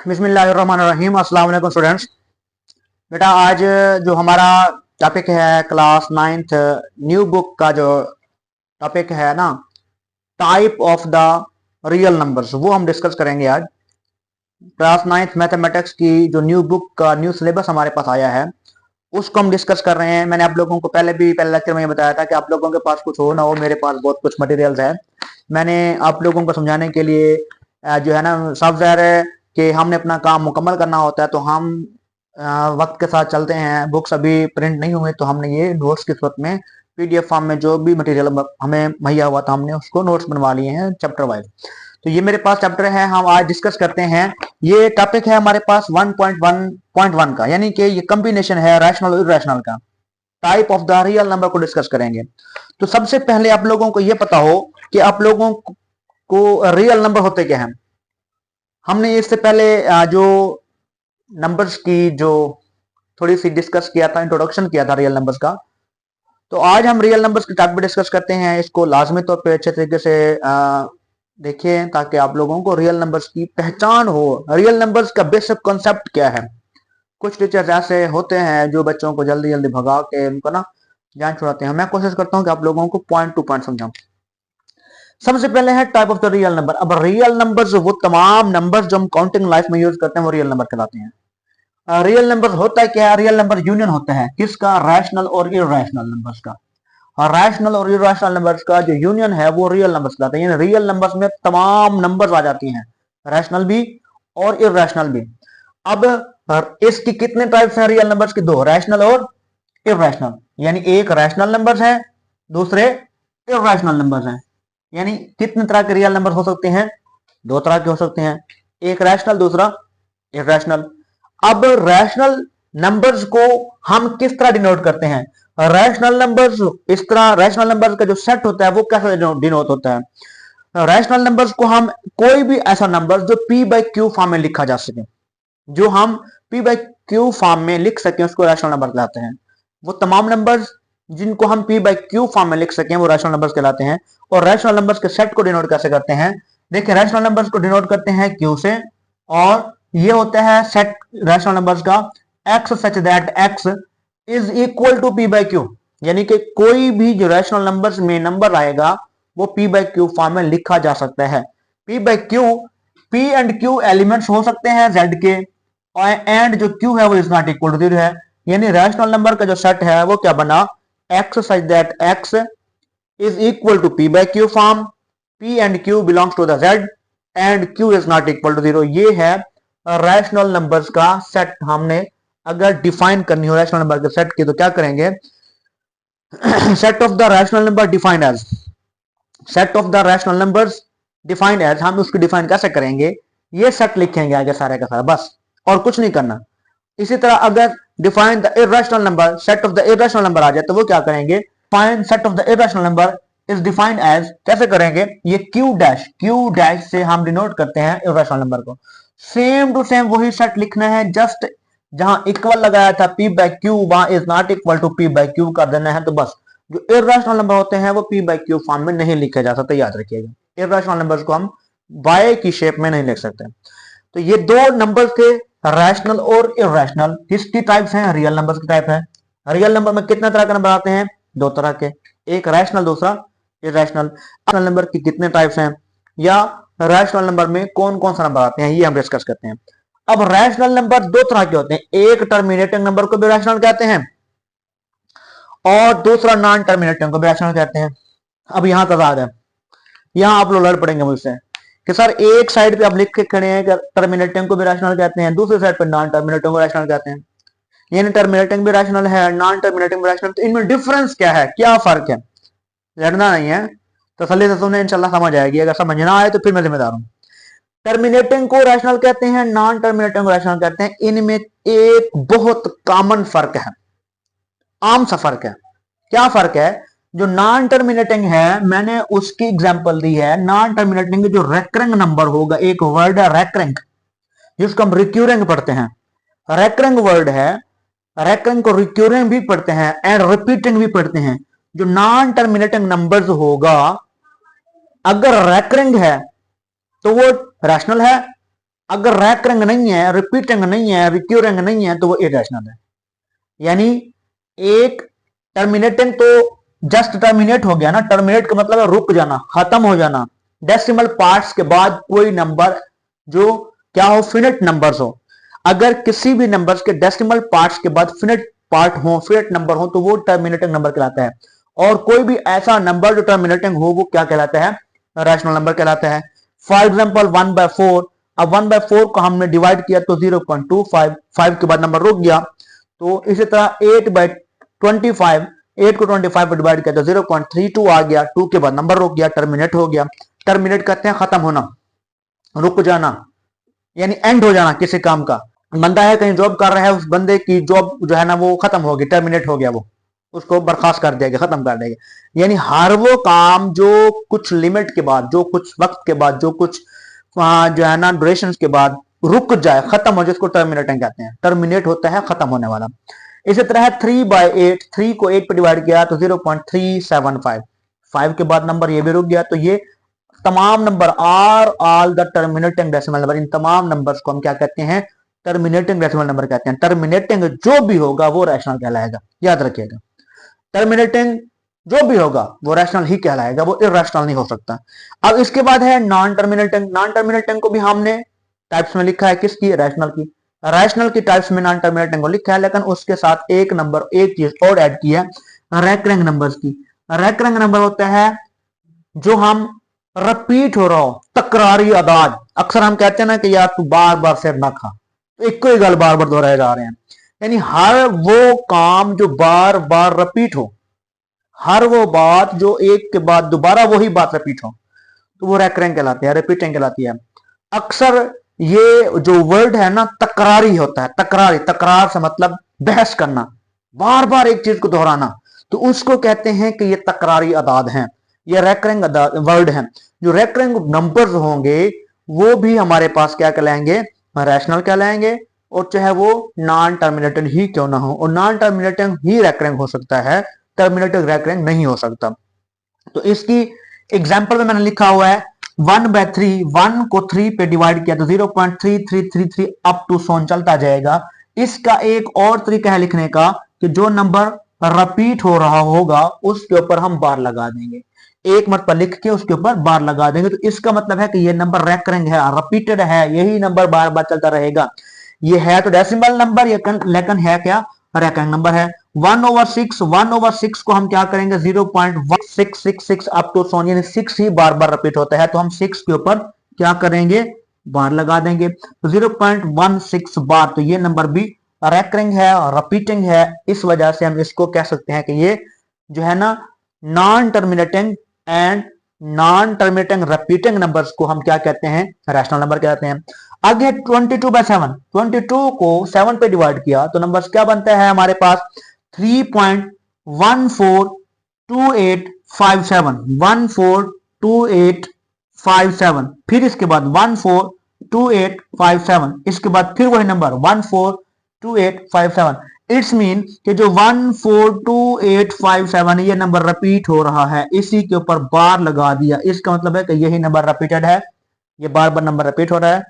बिस्मिल्लाहिर्रहमानिर्रहीम। अस्सलाम वालेकुम स्टूडेंट्स। बेटा आज जो हमारा टॉपिक है क्लास नाइन्थ न्यू बुक का जो टॉपिक है ना, type of the real numbers, वो हम डिस्कस करेंगे आज। क्लास नाइन्थ मैथमेटिक्स की जो न्यू बुक का न्यू सिलेबस हमारे पास आया है उसको हम डिस्कस कर रहे हैं। मैंने आप लोगों को पहले लेक्चर में ये बताया था कि आप लोगों के पास कुछ हो ना हो, मेरे पास बहुत कुछ मटेरियल्स है। मैंने आप लोगों को समझाने के लिए जो है ना, सॉफ्टवेयर कि हमने अपना काम मुकम्मल करना होता है तो हम वक्त के साथ चलते हैं। बुक्स अभी प्रिंट नहीं हुए तो हमने ये नोट्स की सूरत में पीडीएफ फॉर्म में जो भी मटेरियल हमें मुहैया हुआ था हमने उसको नोट्स बनवा लिए हैं चैप्टर वाइज। तो ये मेरे पास चैप्टर है, हम आज डिस्कस करते हैं। ये टॉपिक है हमारे पास 1.1.1 का, यानी कि ये कॉम्बिनेशन है रैशनल और इरेशनल का। Type of the real number को डिस्कस करेंगे। तो सबसे पहले आप लोगों को ये पता हो कि आप लोगों को रियल नंबर होते क्या हैं। हमने इससे पहले जो नंबर्स की जो थोड़ी सी डिस्कस किया था, इंट्रोडक्शन किया था रियल नंबर्स का। तो आज हम रियल नंबर्स के टॉपिक डिस्कस करते हैं। इसको लाजमी तौर पे अच्छे तरीके से देखिए ताकि आप लोगों को रियल नंबर्स की पहचान हो। रियल नंबर्स का बेसिक कॉन्सेप्ट क्या है। कुछ टीचर्स ऐसे होते हैं जो बच्चों को जल्दी जल्दी भगा के उनको ना जान छुड़ाते हैं। मैं कोशिश करता हूँ कि आप लोगों को पॉइंट टू पॉइंट समझाऊं। सबसे पहले है type of the real number. अब रियल नंबर्स वो तमाम नंबर्स जो हम काउंटिंग लाइफ में यूज करते हैं वो रियल नंबर कहलाते हैं। रियल नंबर होता है क्या है? रियल नंबर यूनियन होता है किसका? रैशनल और इरैशनल नंबर्स का। और रैशनल और इरैशनल नंबर्स का जो यूनियन है वो रियल नंबर्स कहलाते हैं। यानी रियल नंबर्स में तमाम नंबर्स आ जाती हैं, रैशनल भी और इरैशनल भी। अब इसकी कितने टाइप्स हैं रियल नंबर्स की? दो, रैशनल और इरैशनल। यानी एक रैशनल नंबर्स है, दूसरे इरैशनल नंबर्स हैं। यानी कितने तरह के रियल नंबर हो सकते हैं? दो तरह के हो सकते हैं, एक रैशनल दूसरा इरैशनल। अब रैशनल नंबर्स को हम किस तरह डिनोट करते हैं? रैशनल नंबर्स इस तरह, रैशनल नंबर्स का जो सेट होता है वो कैसे डिनोट होता है? रैशनल नंबर्स को हम कोई भी ऐसा नंबर जो p बाई क्यू फॉर्म में लिखा जा सके, जो हम p बाई क्यू फॉर्म में लिख सकें उसको रैशनल नंबर कहलाते हैं। वो तमाम नंबर्स जिनको हम p बाई क्यू फॉर्म में लिख सकें वो रैशनल नंबर्स कहलाते हैं। और रैशनल नंबर्स के सेट को डिनोट कैसे करते हैं? देखिए, रैशनल नंबर्स को डिनोट करते हैं q से, और ये होता है सेट रैशनल नंबर्स का x such that x is equal to p by Q. यानी कि कोई भी जो रैशनल नंबर्स में नंबर आएगा वो p बाई क्यू फॉर्म में लिखा जा सकता है। p by Q, p and q elements हो सकते हैं z के, एंड जो q है वो इज नॉट इक्वल टू 0 है। यानी रैशनल नंबर का जो सेट है वो क्या बना? x such that x is equal to p by Q form, p and q belongs to the z and q is not equal to 0। ये है रैशनल नंबर्स का सेट। हमने अगर डिफाइन करनी हो रैशनल नंबर के सेट की तो क्या करेंगे? Set of the rational number defined as, set of the rational numbers defined as, हम उसको डिफाइन कैसे करेंगे? ये सेट लिखेंगे आगे सारे का सारा, बस, और कुछ नहीं करना। इसी तरह अगर define the irrational number, set of the irrational number आ जाए तो वो क्या करेंगे? Find set of the irrational number is defined as, कैसे करेंगे? ये क्यू डैश से हम डिनोट करते हैं इरैशनल नंबर को। सेम टू सेम वही सेट लिखना है, जस्ट जहां इक्वल लगाया था p बाई क्यू वहां is not equal to p by Q कर देना है। तो बस जो इरैशनल नंबर होते हैं वो p बाई क्यू फॉर्म में नहीं लिखे जा सकते, याद रखिएगा। इरैशनल नंबर्स को हम y की शेप में नहीं लिख सकते। तो ये दो नंबर थे, रैशनल और इरैशनल। किसकी टाइप्स हैं? रियल नंबर्स की टाइप है। रियल नंबर में कितने तरह के नंबर आते हैं? दो तरह के, एक रैशनल दूसरा इरैशनल। रैशनल नंबर की कितने टाइप्स हैं, या रैशनल नंबर में कौन कौन सा नंबर आते हैं, ये हम डिस्कस करते हैं। अब रैशनल नंबर दो तरह के होते हैं, एक टर्मिनेटिंग नंबर को भी रैशनल कहते हैं और दूसरा नॉन टर्मिनेटिंग को भी रैशनल कहते हैं। अब यहां तजाद है, यहां आप लोग लड़ पड़ेंगे मुझसे कि सर एक साइड पे आप लिख के खड़े हैं कि टर्मिनेटिंग को भी रैशनल कहते हैं, दूसरी साइड पे नॉन टर्मिनेटिंग को रैशनल कहते हैं। यानी टर्मिनेटिंग भी रैशनल है, नॉन टर्मिनेटिंग भी रैशनल। तो इनमें डिफरेंस क्या है, क्या फर्क है? लड़ना नहीं है, तसल्ली से सुनने, इंशाल्लाह समझ आएगी। अगर समझ ना आए तो फिर मैं जिम्मेदार हूं। टर्मिनेटिंग को रैशनल कहते हैं, नॉन टर्मिनेटिंग को रैशनल कहते हैं। इनमें एक बहुत कॉमन फर्क है, आम सा फर्क है। क्या फर्क है? जो नॉन टर्मिनेटिंग है, मैंने उसकी एग्जांपल दी है। नॉन टर्मिनेटिंग जो रेकरिंग नंबर होगा, एक वर्ड है रेकरिंग, जिसको हम रिक्यूरिंग पढ़ते हैं, रेकरिंग वर्ड है। रेकरिंग को रिक्यूरिंग भी पढ़ते हैं एंड रिपीटिंग भी पढ़ते हैं। जो नॉन टर्मिनेटिंग नंबर्स होगा, अगर रेकरिंग है तो वो रैशनल है, अगर रैकरिंग नहीं है, रिपीटिंग नहीं है, रिक्यूरिंग नहीं है, तो वो इरेशनल है। यानी एक टर्मिनेटिंग तो जस्ट टर्मिनेट हो गया ना, टर्मिनेट का मतलब है रुक जाना, खत्म हो जाना। डेसिमल पार्ट्स के बाद कोई नंबर जो क्या हो, फिनिट नंबर्स हो। अगर किसी भी नंबर्स के डेसिमल पार्ट्स के बाद फिनिट पार्ट हो, फिनिट नंबर हो, तो वो टर्मिनेटिंग नंबर कहलाता है। और कोई भी ऐसा नंबर जो टर्मिनेटिंग हो वो क्या कहलाता है, रैशनल नंबर कहलाता है। फॉर एग्जाम्पल 1/4, अब 1/4 को हमने डिवाइड किया तो 0.25, 5 के बाद नंबर रुक गया। तो इसी तरह 8/25, 8 को 25 पर डिवाइड किया तो 0.32 आ गया, 2 के बाद नंबर रुक गया, टर्मिनेट हो गया। टर्मिनेट कहते हैं खत्म होना, रुक जाना, यानी एंड हो जाना किसी काम का। बंदा है कहीं जॉब कर रहा है, उस बंदे की जॉब जो है ना वो खत्म होगी, टर्मिनेट हो गया, वो उसको बर्खास्त कर दिया गया, खत्म कर दिया गया। यानी हर वो काम जो कुछ लिमिट के बाद, जो कुछ वक्त के बाद, जो कुछ जो है ना ड्यूरेशन के बाद रुक जाए, खत्म हो जाए, उसको टर्मिनेटिंग कहते हैं। टर्मिनेट होता है खत्म होने वाला। इसी तरह 3/8, 3 को 8 पे डिवाइड किया तो 0.375, 5 के बाद नंबर ये भी रुक गया। तो ये तमाम number are all the terminating decimal number, इन तमाम नंबर्स को हम क्या कहते हैं, टर्मिनेटिंग डेसिमल नंबर कहते हैं। टर्मिनेटिंग जो भी होगा वो रैशनल कहलाएगा, याद रखिएगा। टर्मिनेटिंग जो भी होगा वो रैशनल ही कहलाएगा, वो इरैशनल नहीं हो सकता। अब इसके बाद है नॉन टर्मिनेटिंग। नॉन टर्मिनेटिंग को भी हमने टाइप्स में लिखा है, किसकी, रैशनल की। रैशनल की टाइप्स में नॉन टर्मिनेटिंग को लिखा है, लेकिन उसके साथ एक नंबर, एक चीज और ऐड की है, रैकरिंग नंबर्स की। रैकरिंग नंबर होता है जो हम रिपीट हो रहा हो, तकरारी अदाद। अक्सर हम कहते हैं ना कि यार तू बार बार सिर ना खा, तो एक ही गल बार बार दोहराए जा रहे हैं। यानी हर वो काम जो बार बार रिपीट हो, हर वो बात जो एक के बाद दोबारा वही बात रिपीट हो, तो वो रैकरिंग कहलाती है, रिपीटिंग कहलाती है। अक्सर ये जो वर्ड है ना तकरारी होता है, तकरारी, तकरार से मतलब बहस करना, बार बार एक चीज को दोहराना, तो उसको कहते हैं कि ये तकरारी अदाद हैं, ये रैकरिंग वर्ड हैं। जो रैकरिंग नंबर्स होंगे वो भी हमारे पास क्या कहलाएंगे, रैशनल कहलाएंगे, और चाहे वो नॉन टर्मिनेटेड ही क्यों ना हो, और नॉन टर्मिनेटेड ही रैकरिंग हो सकता है, टर्मिनेटेड रैकरिंग नहीं हो सकता। तो इसकी एग्जाम्पल में मैंने लिखा हुआ है 1/3, 1 को 3 पे डिवाइड किया तो 0.3333 अप टू सोन चलता जाएगा। इसका एक और तरीका है लिखने का कि जो नंबर रिपीट हो रहा होगा उसके ऊपर हम बार लगा देंगे, एक मरतबा लिख के उसके ऊपर बार लगा देंगे, तो इसका मतलब है कि ये नंबर रैकरिंग है, रिपीटेड है, यही नंबर बार बार चलता रहेगा। ये है तो डेसिमल नंबर, लेकिन है क्या, रैकरिंग नंबर है। 1/6, 1/6 को हम क्या करेंगे, 0.1666 अप टू सोन, यानी 6 ही बार बार रिपीट होता है, तो हम 6 के ऊपर क्या करेंगे, बार लगा देंगे, तो 0.16 बार। तो ये नंबर भी रैकरिंग है और रिपीटिंग है, इस वजह से हम इसको कह सकते हैं कि ये जो है ना non terminating and non terminating repeating numbers को हम क्या कहते हैं, रैशनल नंबर कहते हैं। आगे 22/7, 22 को 7 पे डिवाइड किया तो नंबर्स क्या बनता है हमारे पास, 3.142857, 142857, फिर इसके बाद 142857, इसके बाद फिर वही नंबर 142857। इट्स मीन कि जो 142857 ये नंबर रिपीट हो रहा है, इसी के ऊपर बार लगा दिया, इसका मतलब है कि यही नंबर रिपीटेड है, ये बार बार नंबर रिपीट हो रहा है।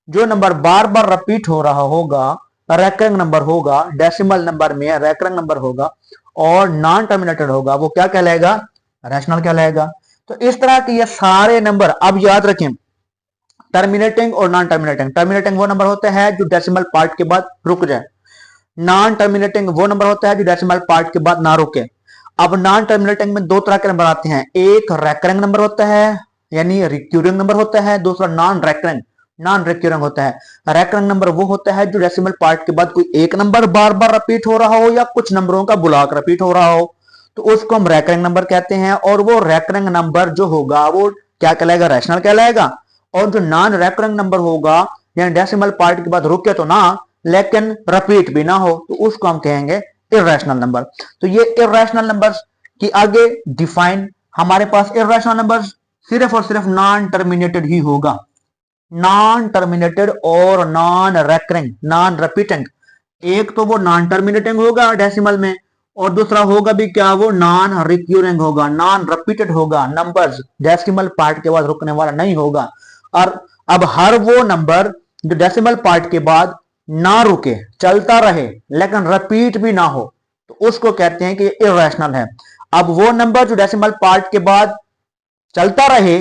जो नंबर बार बार रिपीट हो रहा होगा रैकरिंग नंबर होगा, डेसिमल नंबर में रैकरिंग नंबर होगा और नॉन टर्मिनेटेड होगा, वो क्या कहलाएगा, रैशनल कहलाएगा। तो इस तरह के ये सारे नंबर अब याद रखें, टर्मिनेटिंग और नॉन टर्मिनेटिंग। टर्मिनेटिंग वो नंबर होता है जो डेसिमल पार्ट के बाद रुक जाए, नॉन टर्मिनेटिंग वो नंबर होता है जो डेसिमल पार्ट के बाद ना रुके। अब नॉन टर्मिनेटिंग में दो तरह के नंबर आते हैं, एक रैकरिंग नंबर होता है यानी रिक्यूरिंग नंबर होता है, दूसरा नॉन रैकरिंग, नॉन रिक्यूरिंग होता है। रैकरिंग नंबर वो होता है जो डेसिमल पार्ट के बाद कोई एक नंबर बार बार रिपीट हो रहा हो या कुछ नंबरों का ब्लॉक रिपीट हो रहा हो, तो उसको हम रैकरिंग नंबर कहते हैं। और वो रैकरिंग नंबर जो होगा वो क्या कहलाएगा, रैशनल कहलाएगा। और जो नॉन रैकरिंग नंबर होगा यानी डेसिमल पार्ट के बाद रुके तो ना, लेकिन रिपीट भी ना हो, तो उसको हम कहेंगे इररेशनल नंबर। तो ये इररेशनल नंबर्स की आगे डिफाइन, हमारे पास इररेशनल नंबर्स सिर्फ और सिर्फ नॉन टर्मिनेटेड ही होगा, नॉन टर्मिनेटेड और नॉन रैकरिंग, नॉन रिपीटिंग। एक तो वो नॉन टर्मिनेटिंग होगा डेसिमल में, और दूसरा होगा भी क्या, वो नॉन रिक्यूरिंग होगा, नॉन रिपीटेड होगा, नंबर्स डेसिमल पार्ट के बाद रुकने वाला नहीं होगा। और अब हर वो नंबर जो डेसिमल पार्ट के बाद ना रुके, चलता रहे लेकिन रिपीट भी ना हो, तो उसको कहते हैं कि इरेशनल है। अब वो नंबर जो डेसिमल पार्ट के बाद चलता रहे,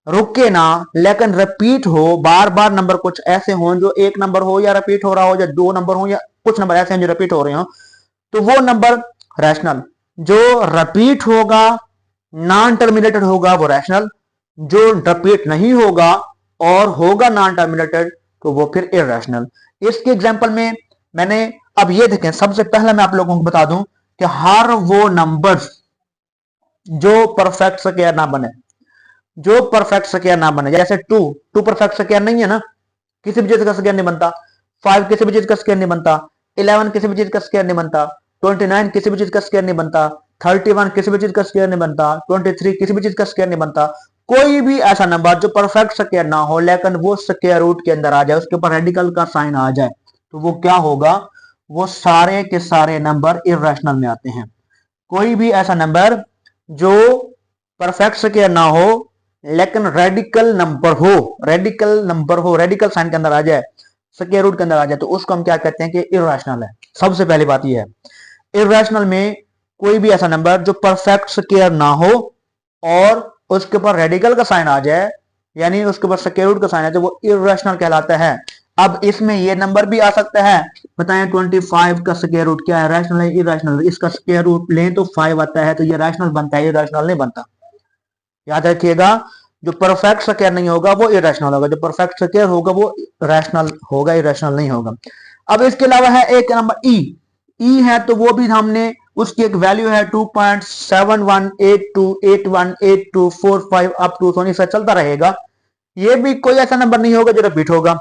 रुके ना, लेकिन रिपीट हो, बार बार नंबर कुछ ऐसे हो जो एक नंबर हो या रिपीट हो रहा हो, या दो नंबर हो या कुछ नंबर ऐसे हैं जो रिपीट हो रहे हो, तो वो नंबर रैशनल। जो रिपीट होगा, नॉन टर्मिनेटेड होगा, वो रैशनल। जो रिपीट नहीं होगा और होगा नॉन टर्मिनेटेड, तो वो फिर इरेशनल। इसके एग्जांपल में मैंने, अब ये देखें, सबसे पहले मैं आप लोगों को बता दूं कि हर वो नंबर्स जो परफेक्ट स्क्वायर ना बने, जो परफेक्ट स्क्वायर ना बने, जैसे टू परफेक्ट स्क्वायर नहीं है ना, किसी भी चीज का स्क्वायर नहीं बनता। 5 किसी भी चीज का स्क्वायर नहीं बनता। 11 किसी भी चीज का स्क्वायर नहीं बनता। 29 किसी भी चीज का स्क्वायर नहीं बनता। 31 किसी भी चीज का स्क्वायर नहीं बनता। 23 किसी भी चीज का स्क्वायर नहीं बनता। कोई भी ऐसा नंबर जो परफेक्ट स्क्वायर ना हो लेकिन वो स्क्वायर रूट के अंदर आ जाए, उसके ऊपर रेडिकल का साइन आ जाए, तो वो क्या होगा, वो सारे के सारे नंबर इरेशनल में आते हैं। कोई भी ऐसा नंबर जो परफेक्ट स्क्वायर ना हो लेकिन रेडिकल नंबर हो, रेडिकल साइन के अंदर आ जाए, स्क्वायर रूट के अंदर आ जाए, तो उसको हम क्या कहते हैं कि इरेशनल है। सबसे पहली बात यह है, इरेशनल में कोई भी ऐसा नंबर जो परफेक्ट स्क्वायर ना हो और उसके ऊपर रेडिकल का साइन आ जाए, यानी उसके ऊपर स्क्वायर रूट का साइन है, तो वो इरेशनल कहलाता है। अब इसमें ये नंबर भी आ सकता है, बताएं 25 का स्क्वायर रूट क्या है, रैशनल है इरेशनल? इसका स्क्वायर रूट लें तो 5 आता है, तो ये रैशनल बनता है, इरेशनल नहीं बनता। याद रखिएगा, जो परफेक्ट स्क्वायर नहीं होगा वो इरेशनल होगा, जो परफेक्ट स्क्वायर होगा वो रैशनल होगा, इरेशनल नहीं होगा। अब इसके अलावा है एक नंबर ई है, तो वो भी हमने, उसकी एक वैल्यू है 2.7182818245 अप टू 20 से चलता रहेगा। ये भी कोई ऐसा नंबर नहीं होगा जो रिपीट होगा,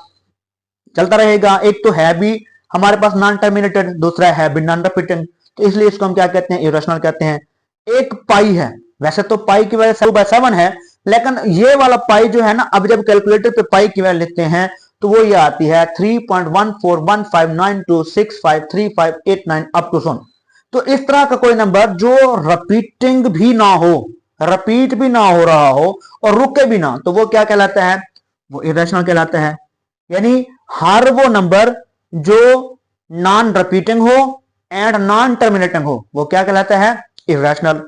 चलता रहेगा। एक तो है भी हमारे पास नॉन टर्मिनेटेड, दूसरा है भी नॉन रिपीटिंग, तो इसलिए इसको हम क्या कहते हैं, इरेशनल कहते हैं। एक पाई है, वैसे तो पाई की वैल्यू 2/7 है, लेकिन ये वाला पाई जो है ना, अब जब कैलकुलेटर पे पाई की वैल्यू लिखते हैं तो वो ये आती है 3.141592653589 अप टू 100। तो इस तरह का कोई नंबर जो रिपीटिंग भी ना हो, रिपीट भी ना हो रहा हो और रुके भी ना, तो वो क्या कहलाता है, वो इरेशनल कहलाता है। यानी हर वो नंबर जो नॉन रिपीटिंग हो एंड नॉन टर्मिनेटिंग हो, वो क्या कहलाता है, इरेशनल।